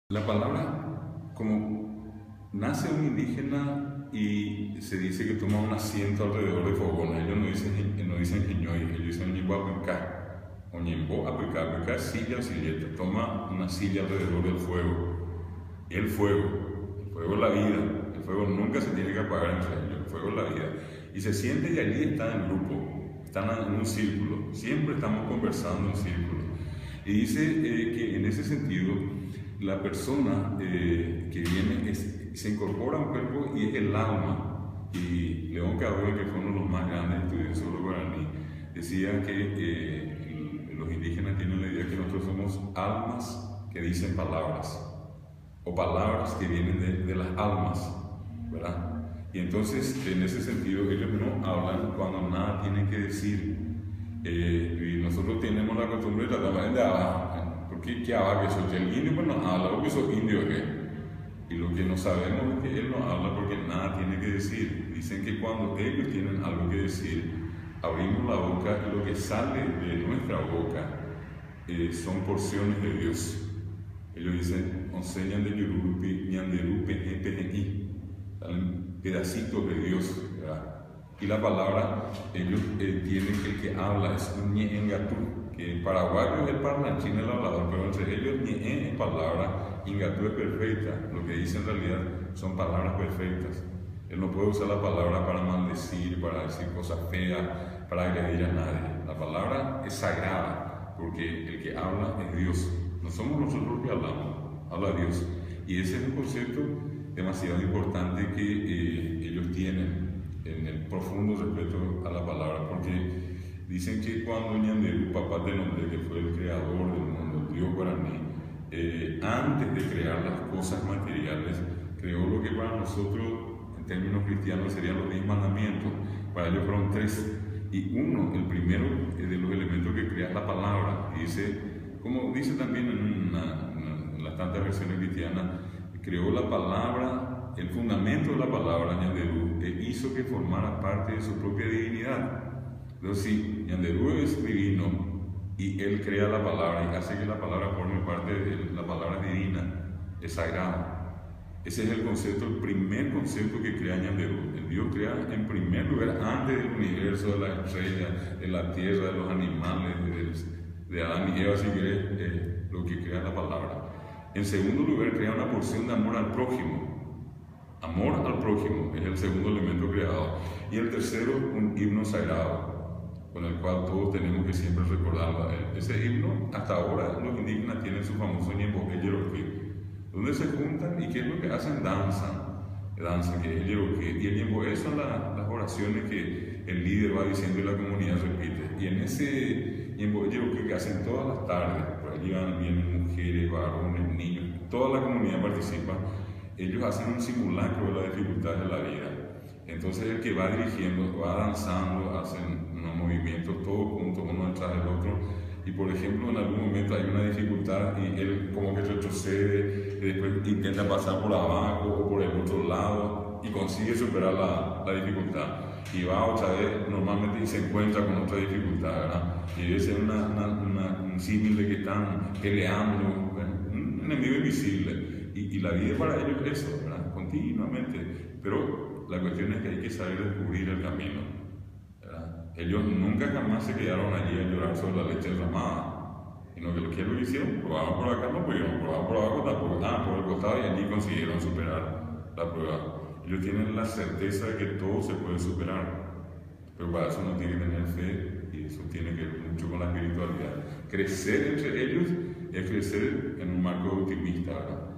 La palabra, como nace un indígena y se dice que toma un asiento alrededor de fogón, ellos no dicen jiñoy, ellos dicen ñimbo apuicá, o ñimbo apuicá, silla o silleta, toma una silla alrededor del fuego. El fuego es la vida, el fuego nunca se tiene que apagar entre ellos, el fuego es la vida. Y se siente y allí está en grupo, están en un círculo, siempre estamos conversando en círculo. Y dice que en ese sentido, la persona que viene se incorpora a un cuerpo y es el alma. Y León Cabrera, que fue uno de los más grandes estudiosos de guaraní, decía que los indígenas tienen la idea que nosotros somos almas que dicen palabras, o palabras que vienen de las almas, ¿verdad? Y entonces, en ese sentido, ellos no hablan cuando nada tienen que decir. Y nosotros tenemos la costumbre de tratar de hablar, porque ¿qué habla que soy el indio? Pues no habla, porque soy indio, ¿qué? Y lo que no sabemos es que él no habla porque nada tiene que decir. Dicen que cuando ellos tienen algo que decir, abrimos la boca y lo que sale de nuestra boca son porciones de Dios. Ellos dicen, enseñan de Yurupi, Ñanderupe, Epejení, salen pedacitos de Dios, ¿verdad? Y la palabra, ellos tienen que el que habla es un ñe-engatú, que en paraguayo es el parlanchín, el hablador, pero entre ellos ñe es palabra, engatú es perfecta. Lo que dice en realidad son palabras perfectas. Él no puede usar la palabra para maldecir, para decir cosas feas, para agredir a nadie. La palabra es sagrada, porque el que habla es Dios. No somos nosotros los que hablamos, habla Dios. Y ese es un concepto demasiado importante que ellos tienen en el profundo respeto a la palabra, porque dicen que cuando Ñanderu, papá de nombre, que fue el creador del mundo, el dios guaraní, antes de crear las cosas materiales, creó lo que para nosotros, en términos cristianos, serían los 10 mandamientos. Para ellos fueron 3. Y uno, el primero de los elementos que crea es la palabra. Dice, como dice también en las tantas versiones cristianas, creó la palabra. El fundamento de la palabra, Ñanderu, hizo que formara parte de su propia divinidad. Entonces, si Ñanderu es divino y él crea la palabra y hace que la palabra forme parte de la palabra divina, es sagrada. Ese es el concepto, el primer concepto que crea Ñanderu. El Dios crea en primer lugar, antes del universo, de las estrellas, de la tierra, de los animales, de Adán y Eva, si quiere, lo que crea la palabra. En segundo lugar, crea una porción de amor al prójimo. Amor al prójimo es el segundo elemento creado. Y el tercero, un himno sagrado, con el cual todos tenemos que siempre recordarlo a él. Ese himno, hasta ahora, los indígenas tienen su famoso ñembo Yeroquí, donde se juntan y ¿qué es lo que hacen? Danzan, que es el Yeroquí. Y el ñembo son las oraciones que el líder va diciendo y la comunidad repite. Y en ese ñembo Yeroquí que hacen todas las tardes, por allí vienen mujeres, varones, niños, toda la comunidad participa. Ellos hacen un simulacro de la dificultad de la vida. Entonces el que va dirigiendo, va danzando, hacen unos movimientos todos juntos, uno detrás del otro. Y por ejemplo, en algún momento hay una dificultad y él como que retrocede, y después intenta pasar por abajo o por el otro lado y consigue superar la dificultad. Y va otra vez normalmente y se encuentra con otra dificultad, ¿verdad? Y debe ser un símil de que están peleando, un enemigo invisible. Y la vida para ellos es eso, ¿verdad? Continuamente. Pero la cuestión es que hay que saber descubrir el camino, ¿verdad? Ellos nunca jamás se quedaron allí a llorar sobre la leche derramada, sino que lo que hicieron, probaban por acá, no pudieron, probaban por abajo, tampoco, por el costado, y allí consiguieron superar la prueba. Ellos tienen la certeza de que todo se puede superar, pero para eso uno tiene que tener fe, y eso tiene que ver mucho con la espiritualidad. Crecer entre ellos es crecer en un marco optimista, ¿verdad?